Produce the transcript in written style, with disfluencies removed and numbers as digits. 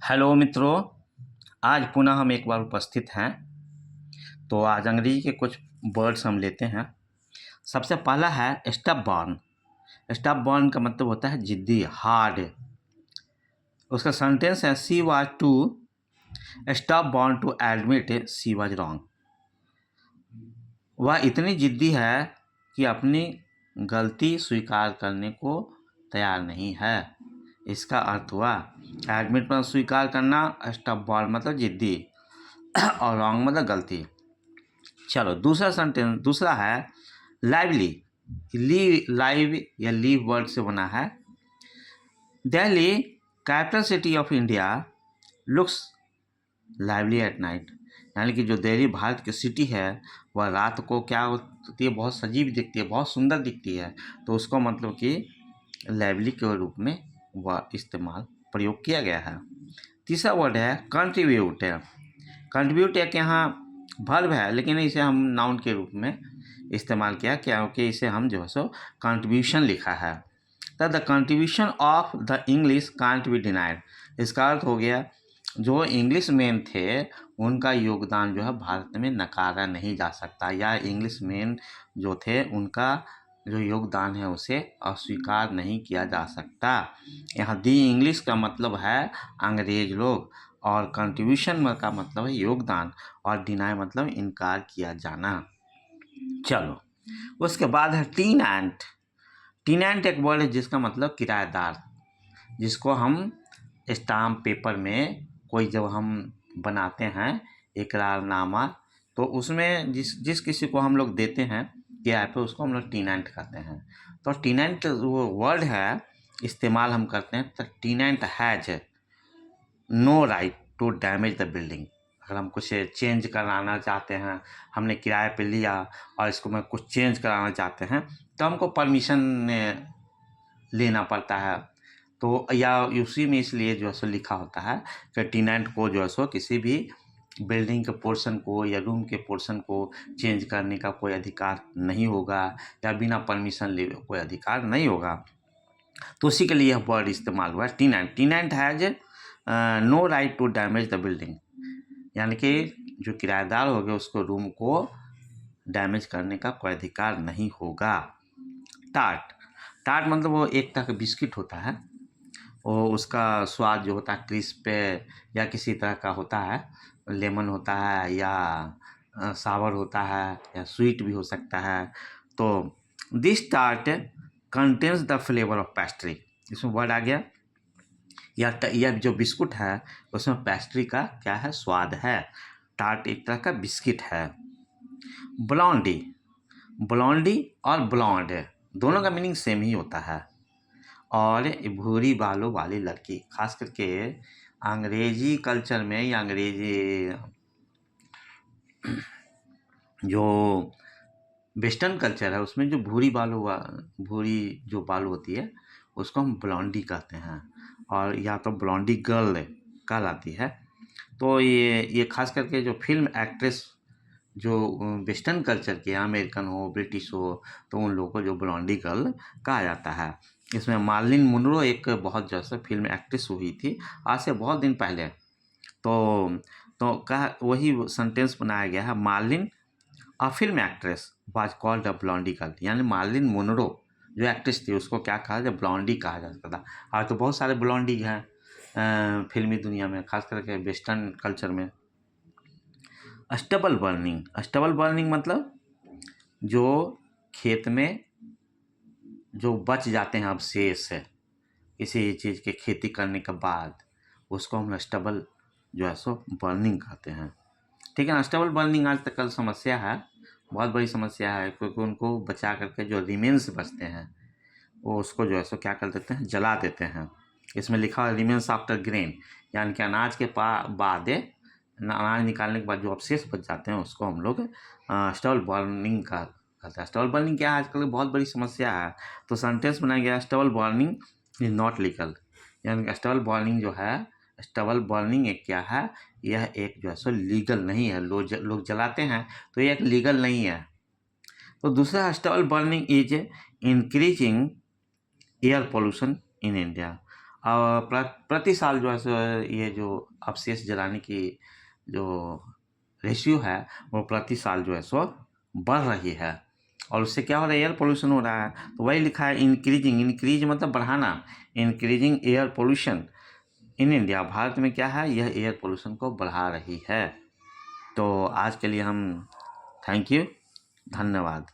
Hello मित्रों, आज पुनः हम एक बार उपस्थित हैं। तो आज अंग्रेजी के कुछ वर्ड्स हम लेते हैं। सबसे पहला है स्टब बॉर्न। स्टब बॉर्न का मतलब होता है जिद्दी, हार्ड। उसका सेंटेंस है she was too stubborn to admit she was wrong. वह इतनी जिद्दी है कि अपनी गलती स्वीकार करने को तैयार नहीं है। इसका अर्थ हुआ एडमिट मतलब स्वीकार करना, स्टब बॉर्न मतलब जिद्दी और रॉन्ग मतलब गलती। चलो दूसरा सेंटेंस, दूसरा है लाइवली। लाइव या लीव वर्ड से बना है। Delhi capital city of India looks lively at night. यानी कि जो दिल्ली भारत की सिटी है वह रात को क्या होती है, बहुत सजीव दिखती है, बहुत सुंदर दिखती है। तो उसको मतलब कि लाइवली के रूप में वह इस्तेमाल प्रयोग किया गया है। तीसरा वर्ड है कंट्रीब्यूट। कंट्रीब्यूट एक यहाँ वर्ब है, लेकिन इसे हम नाउन के रूप में इस्तेमाल किया क्योंकि इसे हम जो है सो कंट्रीब्यूशन लिखा है। तो the contribution of the English can't be denied. इसका अर्थ हो गया जो इंग्लिश मैन थे उनका योगदान जो है भारत में नकारा नहीं जा सकता, या इंग्लिश मैन जो थे उनका जो योगदान है उसे अस्वीकार नहीं किया जा सकता। यहाँ दी इंग्लिश का मतलब है अंग्रेज लोग, और कंट्रीब्यूशन का मतलब है योगदान, और डिनाई मतलब इनकार किया जाना। चलो उसके बाद है टीनेंट। टीनेंट एक वर्ड है जिसका मतलब किराएदार, जिसको हम स्टाम्प पेपर में कोई जब हम बनाते हैं इकरारनामा, तो उसमें जिस किसी को हम लोग देते हैं किराए पे उसको हम लोग टीनेंट कहते हैं। तो टीनेंट वो वर्ड है इस्तेमाल हम करते हैं। तो tenant has no right to damage the building. अगर हम कुछ चेंज कराना चाहते हैं, हमने किराए पे लिया और इसको मैं कुछ चेंज कराना चाहते हैं, तो हमको परमिशन लेना पड़ता है। तो या उसी में इसलिए जो है सो लिखा होता है कि टीनेंट को जो है सो किसी भी बिल्डिंग के पोर्शन को या रूम के पोर्शन को चेंज करने का कोई अधिकार नहीं होगा, या बिना परमिशन लिए कोई अधिकार नहीं होगा। तो उसी के लिए यह वर्ड इस्तेमाल हुआ है tenant. Tenant has no right to damage the building, यानी कि जो किराएदार हो गए उसको रूम को डैमेज करने का कोई अधिकार नहीं होगा। टार्ट। टार्ट मतलब वो एक तरह का बिस्किट होता है, वो उसका स्वाद जो होता है क्रिस्प या किसी तरह का होता है, लेमन होता है या सावर होता है या स्वीट भी हो सकता है। तो this tart contains the flavour of pastry. इसमें वर्ड आ गया। यह जो बिस्कुट है उसमें पेस्ट्री का क्या है, स्वाद है। टार्ट एक तरह का बिस्किट है। ब्लॉन्डी। ब्लॉन्डी और ब्लॉन्ड दोनों का मीनिंग सेम ही होता है। और भूरी बालों वाली लड़की, खास करके अंग्रेजी कल्चर में या अंग्रेजी जो वेस्टर्न कल्चर है उसमें जो भूरी जो बाल होती है उसको हम ब्लॉन्डी कहते हैं, और या तो ब्लॉन्डी गर्ल कहलाती है। तो ये खास करके जो फिल्म एक्ट्रेस जो वेस्टर्न कल्चर के, अमेरिकन हो ब्रिटिश हो, तो उन लोगों को जो ब्लॉन्डी गर्ल कहा जाता है। इसमें मार्लिन मुनरो एक बहुत जैसे फिल्म एक्ट्रेस हुई थी आज से बहुत दिन पहले। तो कहा वही सेंटेंस बनाया गया है, Marilyn a film actress was called a blondie girl. यानी मार्लिन मुनरो जो एक्ट्रेस थी उसको क्या कहा जाए, ब्लॉन्डी कहा जाता था। आज तो बहुत सारे ब्लॉन्डी हैं फिल्मी दुनिया में, खास करके वेस्टर्न कल्चर में। Stubble burning. स्टबल बर्निंग मतलब जो खेत में जो बच जाते हैं अवशेष है किसी चीज़ की खेती करने के बाद, उसको हम स्टबल जो है सो बर्निंग कहते हैं। ठीक है ना। स्टबल बर्निंग आज तक कल समस्या है, बहुत बड़ी समस्या है, क्योंकि उनको बचा करके जो रिमेन्स बचते हैं वो उसको जो है सो क्या कर देते हैं, जला देते हैं। इसमें लिखा है रिमेन्स आफ्टर ग्रेन, यानी कि अनाज के बाद अनाज निकालने के बाद जो अवशेष बच जाते हैं उसको हम लोग स्टबल बर्निंग का कहते हैं। स्टबल बर्निंग क्या है, आजकल बहुत बड़ी समस्या है। तो सेंटेंस बनाया गया stubble burning is not legal, यानी कि स्टबल बर्निंग जो है, स्टबल बर्निंग एक क्या है, यह एक जो है सो लीगल नहीं है। लोग जलाते हैं तो ये एक लीगल नहीं है। तो दूसरा stubble burning is increasing air pollution in India. और प्रति साल जो है सो ये जो अवशेष जलाने की जो रेशियो है वो प्रति साल जो है सो बढ़ रही है, और उससे क्या हो रहा है, एयर पोल्यूशन हो रहा है। तो वही लिखा है इंक्रीजिंग, इंक्रीज मतलब बढ़ाना, increasing air pollution in India, Bharat में क्या है, यह एयर पोल्यूशन को बढ़ा रही है। तो आज के लिए हम थैंक यू, धन्यवाद।